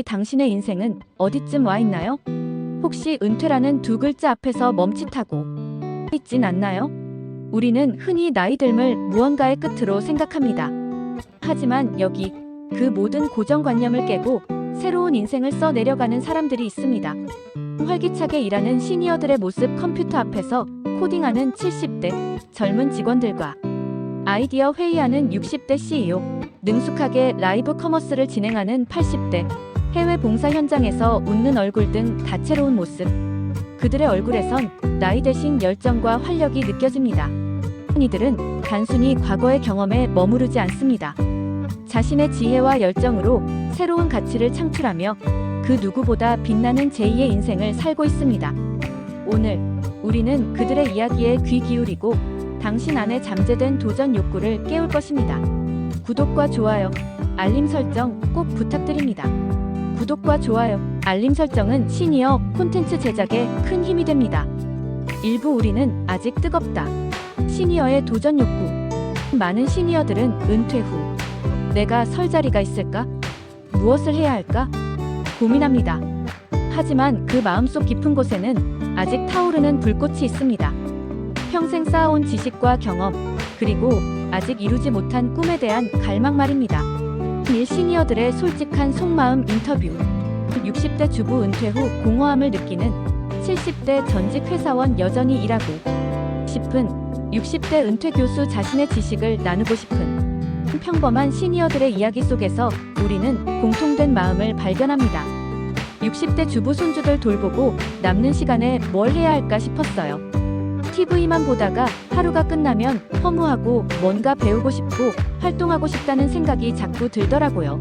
당신의 인생은 어디쯤 와 있나요? 혹시 은퇴라는 두 글자 앞에서 멈칫하고 있진 않나요? 우리는 흔히 나이 듦을 무언가의 끝으로 생각합니다. 하지만 여기 그 모든 고정관념을 깨고 새로운 인생을 써 내려가는 사람들이 있습니다. 활기차게 일하는 시니어들의 모습, 컴퓨터 앞에서 코딩하는 70대 젊은 직원들과 아이디어 회의하는 60대 CEO, 능숙하게 라이브 커머스를 진행하는 80대, 해외 봉사 현장에서 웃는 얼굴 등 다채로운 모습. 그들의 얼굴에선 나이 대신 열정과 활력이 느껴집니다. 이들은 단순히 과거의 경험에 머무르지 않습니다. 자신의 지혜와 열정으로 새로운 가치를 창출하며 그 누구보다 빛나는 제2의 인생을 살고 있습니다. 오늘 우리는 그들의 이야기에 귀 기울이고 당신 안에 잠재된 도전 욕구를 깨울 것입니다. 구독과 좋아요, 알림 설정 꼭 부탁드립니다. 구독과 좋아요, 알림 설정은 시니어 콘텐츠 제작에 큰 힘이 됩니다. 일부 우리는 아직 뜨겁다. 시니어의 도전 욕구. 많은 시니어들은 은퇴 후 내가 설 자리가 있을까? 무엇을 해야 할까? 고민합니다. 하지만 그 마음속 깊은 곳에는 아직 타오르는 불꽃이 있습니다. 평생 쌓아온 지식과 경험, 그리고 아직 이루지 못한 꿈에 대한 갈망 말입니다. 시니어들의 솔직한 속마음 인터뷰. 60대 주부 은퇴 후 공허함을 느끼는 70대 전직 회사원 여전히 일하고 싶은 60대 은퇴 교수 자신의 지식을 나누고 싶은 평범한 시니어들의 이야기 속에서 우리는 공통된 마음을 발견합니다. 60대 주부 손주들 돌보고 남는 시간에 뭘 해야 할까 싶었어요. TV만 보다가 하루가 끝나면 허무하고 뭔가 배우고 싶고 활동하고 싶다는 생각이 자꾸 들더라고요.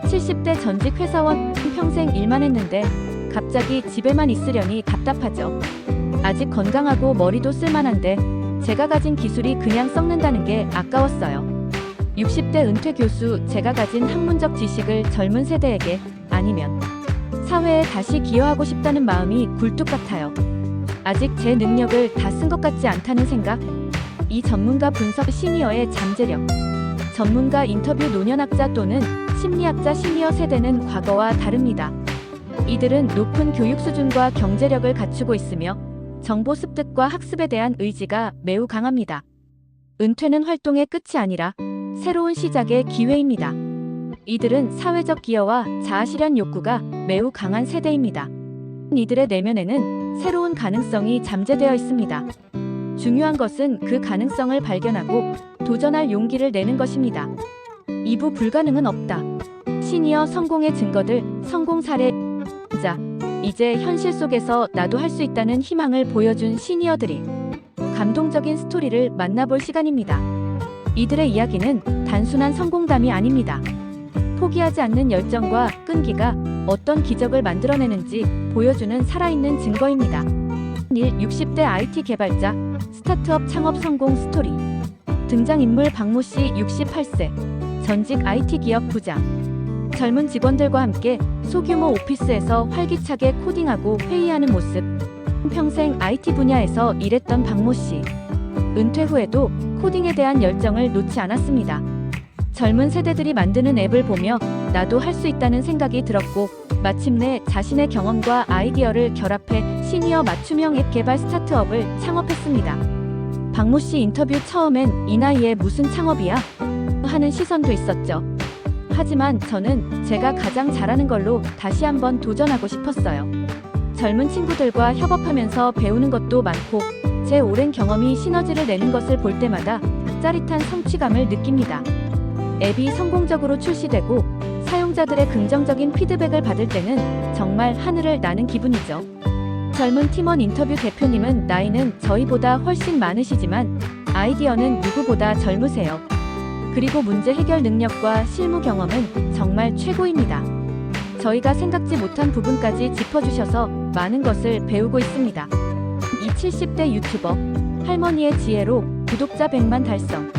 70대 전직 회사원, 평생 일만 했는데 갑자기 집에만 있으려니 답답하죠. 아직 건강하고 머리도 쓸만한데 제가 가진 기술이 그냥 썩는다는 게 아까웠어요. 60대 은퇴 교수, 제가 가진 학문적 지식을 젊은 세대에게, 아니면 사회에 다시 기여하고 싶다는 마음이 굴뚝 같아요. 아직 제 능력을 다 쓴 것 같지 않다는 생각? 이 전문가 분석, 시니어의 잠재력. 전문가 인터뷰. 노년학자 또는 심리학자. 시니어 세대는 과거와 다릅니다. 이들은 높은 교육 수준과 경제력을 갖추고 있으며 정보 습득과 학습에 대한 의지가 매우 강합니다. 은퇴는 활동의 끝이 아니라 새로운 시작의 기회입니다. 이들은 사회적 기여와 자아실현 욕구가 매우 강한 세대입니다. 이들의 내면에는 새로운 가능성이 잠재되어 있습니다. 중요한 것은 그 가능성을 발견하고 도전할 용기를 내는 것입니다. 2부. 불가능은 없다. 시니어 성공의 증거들, 성공 사례. 자, 이제 현실 속에서 나도 할 수 있다는 희망을 보여준 시니어들이 감동적인 스토리를 만나볼 시간입니다. 이들의 이야기는 단순한 성공담이 아닙니다. 포기하지 않는 열정과 끈기가 어떤 기적을 만들어내는지 보여주는 살아있는 증거입니다. 60대 IT 개발자, 스타트업 창업 성공 스토리. 등장인물 박모씨, 68세, 전직 IT 기업 부장. 젊은 직원들과 함께 소규모 오피스에서 활기차게 코딩하고 회의하는 모습. 평생 IT 분야에서 일했던 박모씨. 은퇴 후에도 코딩에 대한 열정을 놓지 않았습니다. 젊은 세대들이 만드는 앱을 보며 나도 할 수 있다는 생각이 들었고, 마침내 자신의 경험과 아이디어를 결합해 시니어 맞춤형 앱 개발 스타트업을 창업했습니다. 박모씨 인터뷰. 처음엔 이 나이에 무슨 창업이야? 하는 시선도 있었죠. 하지만 저는 제가 가장 잘하는 걸로 다시 한번 도전하고 싶었어요. 젊은 친구들과 협업하면서 배우는 것도 많고 제 오랜 경험이 시너지를 내는 것을 볼 때마다 짜릿한 성취감을 느낍니다. 앱이 성공적으로 출시되고 사용자들의 긍정적인 피드백을 받을 때는 정말 하늘을 나는 기분이죠. 젊은 팀원 인터뷰. 대표님은 나이는 저희보다 훨씬 많으시지만 아이디어는 누구보다 젊으세요. 그리고 문제 해결 능력과 실무 경험은 정말 최고입니다. 저희가 생각지 못한 부분까지 짚어주셔서 많은 것을 배우고 있습니다. 이 70대 유튜버, 할머니의 지혜로 구독자 100만 달성.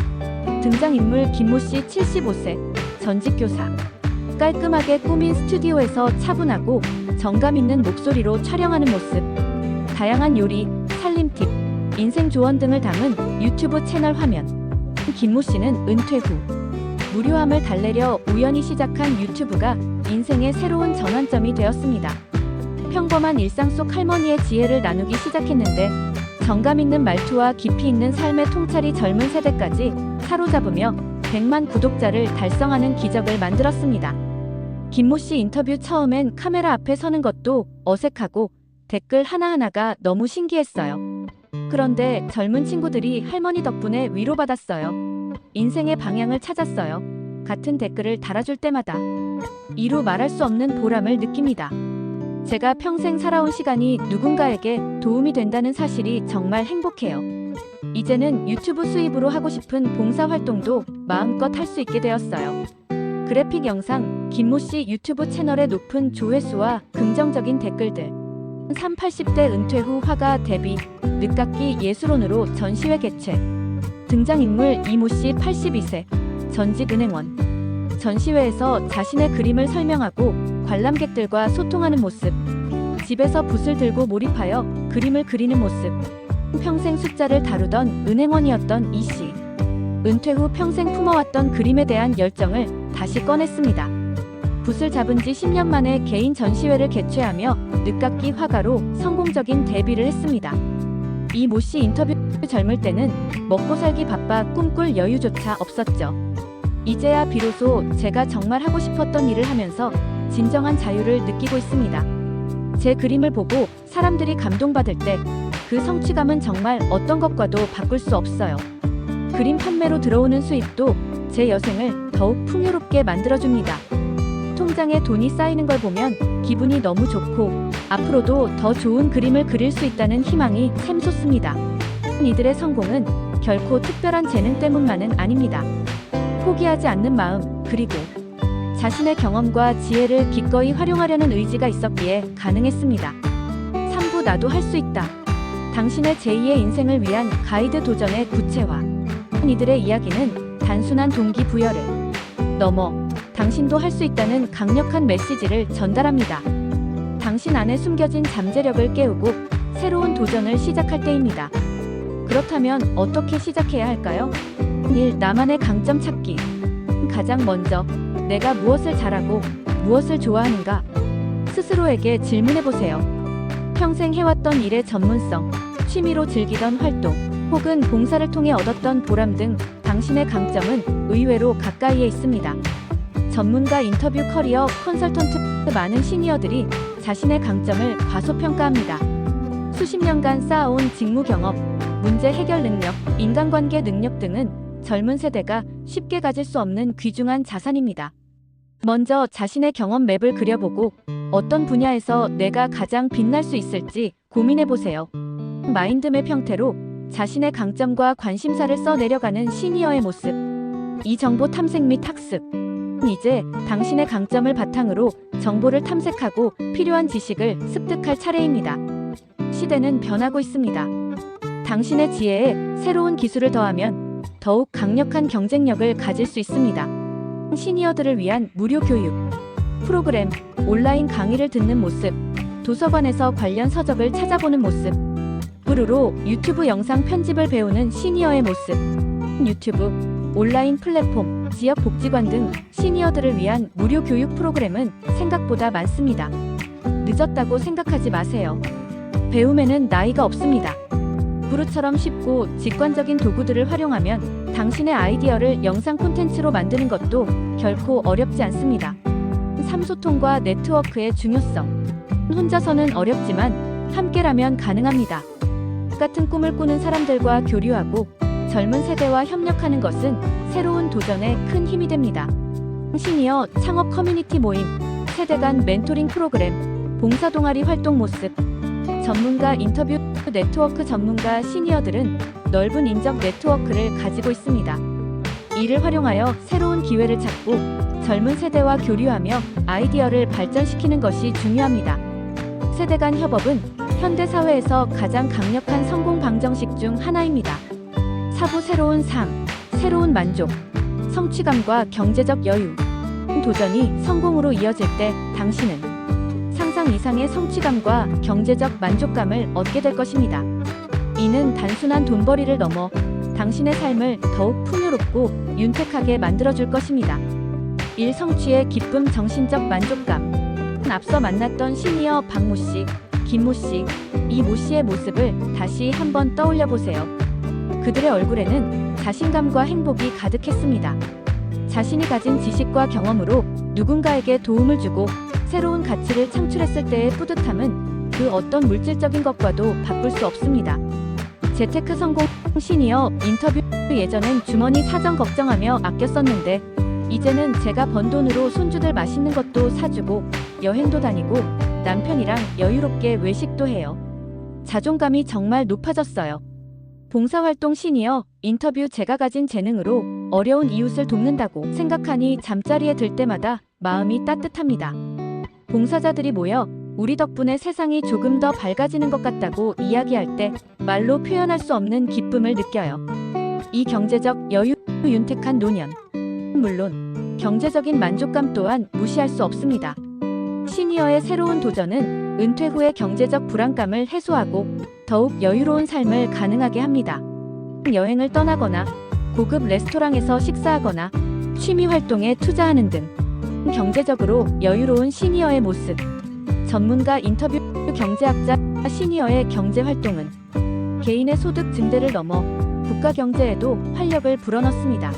등장인물 김모씨, 75세, 전직 교사. 깔끔하게 꾸민 스튜디오에서 차분하고 정감 있는 목소리로 촬영하는 모습. 다양한 요리, 살림 팁, 인생 조언 등을 담은 유튜브 채널 화면. 김모씨는 은퇴 후 무료함을 달래려 우연히 시작한 유튜브가 인생의 새로운 전환점이 되었습니다. 평범한 일상 속 할머니의 지혜를 나누기 시작했는데 정감 있는 말투와 깊이 있는 삶의 통찰이 젊은 세대까지 사로잡으며 100만 구독자를 달성하는 기적을 만들었습니다. 김모 씨 인터뷰 처음엔 카메라 앞에 서는 것도 어색하고 댓글 하나하나가 너무 신기했어요. 그런데 젊은 친구들이 할머니 덕분에 위로받았어요. 인생의 방향을 찾았어요. 같은 댓글을 달아줄 때마다 이루 말할 수 없는 보람을 느낍니다. 제가 평생 살아온 시간이 누군가에게 도움이 된다는 사실이 정말 행복해요. 이제는 유튜브 수입으로 하고 싶은 봉사활동도 마음껏 할 수 있게 되었어요. 그래픽 영상, 김모 씨 유튜브 채널의 높은 조회수와 긍정적인 댓글들. 30-80대 은퇴 후 화가 데뷔, 늦깎이 예술원으로 전시회 개최. 등장인물 이모 씨 82세, 전직 은행원. 전시회에서 자신의 그림을 설명하고 관람객들과 소통하는 모습. 집에서 붓을 들고 몰입하여 그림을 그리는 모습. 평생 숫자를 다루던 은행원이었던 이 씨. 은퇴 후 평생 품어왔던 그림에 대한 열정을 다시 꺼냈습니다. 붓을 잡은 지 10년 만에 개인 전시회를 개최하며 늦깎이 화가로 성공적인 데뷔를 했습니다. 이 모 씨 인터뷰 젊을 때는 먹고 살기 바빠 꿈꿀 여유조차 없었죠. 이제야 비로소 제가 정말 하고 싶었던 일을 하면서 진정한 자유를 느끼고 있습니다. 제 그림을 보고 사람들이 감동받을 때 그 성취감은 정말 어떤 것과도 바꿀 수 없어요. 그림 판매로 들어오는 수입도 제 여생을 더욱 풍요롭게 만들어줍니다. 통장에 돈이 쌓이는 걸 보면 기분이 너무 좋고 앞으로도 더 좋은 그림을 그릴 수 있다는 희망이 샘솟습니다. 이들의 성공은 결코 특별한 재능 때문만은 아닙니다. 포기하지 않는 마음, 그리고 자신의 경험과 지혜를 기꺼이 활용하려는 의지가 있었기에 가능했습니다. 3부 나도 할 수 있다. 당신의 제2의 인생을 위한 가이드 도전의 구체화. 이들의 이야기는 단순한 동기부여를 넘어 당신도 할 수 있다는 강력한 메시지를 전달합니다. 당신 안에 숨겨진 잠재력을 깨우고 새로운 도전을 시작할 때입니다. 그렇다면 어떻게 시작해야 할까요? 1. 나만의 강점 찾기. 가장 먼저 내가 무엇을 잘하고 무엇을 좋아하는가? 스스로에게 질문해보세요. 평생 해왔던 일의 전문성, 취미로 즐기던 활동, 혹은 봉사를 통해 얻었던 보람 등 당신의 강점은 의외로 가까이에 있습니다. 전문가 인터뷰 커리어 컨설턴트. 많은 시니어들이 자신의 강점을 과소평가합니다. 수십 년간 쌓아온 직무 경험, 문제 해결 능력, 인간관계 능력 등은 젊은 세대가 쉽게 가질 수 없는 귀중한 자산입니다. 먼저 자신의 경험 맵을 그려보고 어떤 분야에서 내가 가장 빛날 수 있을지 고민해보세요. 마인드맵 형태로 자신의 강점과 관심사를 써내려가는 시니어의 모습. 이 정보 탐색 및 학습. 이제 당신의 강점을 바탕으로 정보를 탐색하고 필요한 지식을 습득할 차례입니다. 시대는 변하고 있습니다. 당신의 지혜에 새로운 기술을 더하면 더욱 강력한 경쟁력을 가질 수 있습니다. 시니어들을 위한 무료 교육 프로그램, 온라인 강의를 듣는 모습, 도서관에서 관련 서적을 찾아보는 모습, 무료로 유튜브 영상 편집을 배우는 시니어의 모습, 유튜브, 온라인 플랫폼, 지역 복지관 등 시니어들을 위한 무료 교육 프로그램은 생각보다 많습니다. 늦었다고 생각하지 마세요. 배움에는 나이가 없습니다. 브루처럼 쉽고 직관적인 도구들을 활용하면 당신의 아이디어를 영상 콘텐츠로 만드는 것도 결코 어렵지 않습니다. 3. 소통과 네트워크의 중요성. 혼자서는 어렵지만 함께라면 가능합니다. 같은 꿈을 꾸는 사람들과 교류하고 젊은 세대와 협력하는 것은 새로운 도전에 큰 힘이 됩니다. 시니어 창업 커뮤니티 모임, 세대 간 멘토링 프로그램, 봉사 동아리 활동 모습, 전문가 인터뷰 네트워크. 전문가 시니어들은 넓은 인적 네트워크를 가지고 있습니다. 이를 활용하여 새로운 기회를 찾고 젊은 세대와 교류하며 아이디어를 발전시키는 것이 중요합니다. 세대 간 협업은 현대 사회에서 가장 강력한 성공 방정식 중 하나입니다. 4부 새로운 삶, 새로운 만족, 성취감과 경제적 여유. 도전이 성공으로 이어질 때 당신은 상상 이상의 성취감과 경제적 만족감을 얻게 될 것입니다. 이는 단순한 돈벌이를 넘어 당신의 삶을 더욱 풍요롭고 윤택하게 만들어줄 것입니다. 일 성취의 기쁨, 정신적 만족감. 앞서 만났던 시니어 박모 씨, 김모 씨, 이모 씨의 모습을 다시 한번 떠올려 보세요. 그들의 얼굴에는 자신감과 행복이 가득했습니다. 자신이 가진 지식과 경험으로 누군가에게 도움을 주고 새로운 가치를 창출했을 때의 뿌듯함은 그 어떤 물질적인 것과도 바꿀 수 없습니다. 재테크 성공 시니어 인터뷰. 예전엔 주머니 사정 걱정하며 아껴 썼는데 이제는 제가 번 돈으로 손주들 맛있는 것도 사주고 여행도 다니고 남편이랑 여유롭게 외식도 해요. 자존감이 정말 높아졌어요. 봉사활동 시니어 인터뷰. 제가 가진 재능으로 어려운 이웃을 돕는다고 생각하니 잠자리에 들 때마다 마음이 따뜻합니다. 봉사자들이 모여 우리 덕분에 세상이 조금 더 밝아지는 것 같다고 이야기할 때 말로 표현할 수 없는 기쁨을 느껴요. 이 경제적 여유, 윤택한 노년. 물론 경제적인 만족감 또한 무시할 수 없습니다. 시니어의 새로운 도전은 은퇴 후의 경제적 불안감을 해소하고 더욱 여유로운 삶을 가능하게 합니다. 여행을 떠나거나 고급 레스토랑에서 식사하거나 취미 활동에 투자하는 등 경제적으로 여유로운 시니어의 모습. 전문가 인터뷰. 경제학자 시니어의 경제 활동은 개인의 소득 증대를 넘어 국가 경제에도 활력을 불어넣습니다.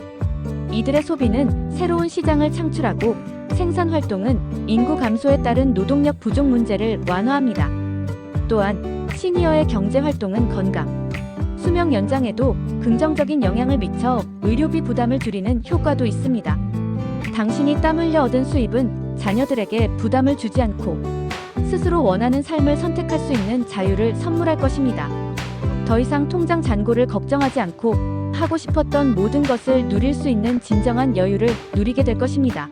이들의 소비는 새로운 시장을 창출하고 생산 활동은 인구 감소에 따른 노동력 부족 문제를 완화합니다. 또한 시니어의 경제 활동은 건강, 수명 연장에도 긍정적인 영향을 미쳐 의료비 부담을 줄이는 효과도 있습니다. 당신이 땀 흘려 얻은 수입은 자녀들에게 부담을 주지 않고 스스로 원하는 삶을 선택할 수 있는 자유를 선물할 것입니다. 더 이상 통장 잔고를 걱정하지 않고 하고 싶었던 모든 것을 누릴 수 있는 진정한 여유를 누리게 될 것입니다.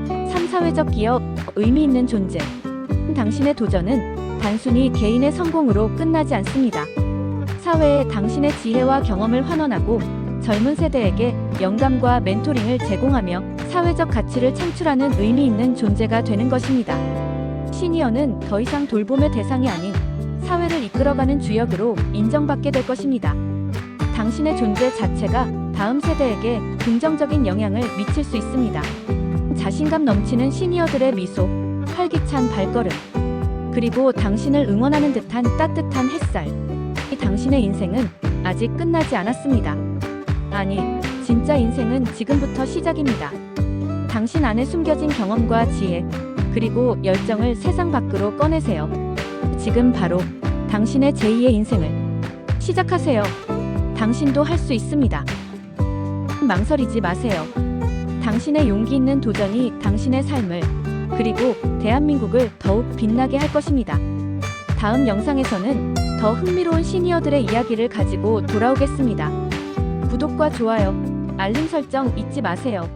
3. 사회적 기여. 의미 있는 존재. 당신의 도전은 단순히 개인의 성공으로 끝나지 않습니다. 사회에 당신의 지혜와 경험을 환원하고 젊은 세대에게 영감과 멘토링을 제공하며 사회적 가치를 창출하는 의미 있는 존재가 되는 것입니다. 시니어는 더 이상 돌봄의 대상이 아닌 사회를 이끌어가는 주역으로 인정받게 될 것입니다. 당신의 존재 자체가 다음 세대에게 긍정적인 영향을 미칠 수 있습니다. 자신감 넘치는 시니어들의 미소, 활기찬 발걸음, 그리고 당신을 응원하는 듯한 따뜻한 햇살. 당신의 인생은 아직 끝나지 않았습니다. 아니, 진짜 인생은 지금부터 시작입니다. 당신 안에 숨겨진 경험과 지혜, 그리고 열정을 세상 밖으로 꺼내세요. 지금 바로 당신의 제2의 인생을 시작하세요. 당신도 할 수 있습니다. 망설이지 마세요. 당신의 용기 있는 도전이 당신의 삶을, 그리고 대한민국을 더욱 빛나게 할 것입니다. 다음 영상에서는 더 흥미로운 시니어들의 이야기를 가지고 돌아오겠습니다. 구독과 좋아요, 알림 설정 잊지 마세요.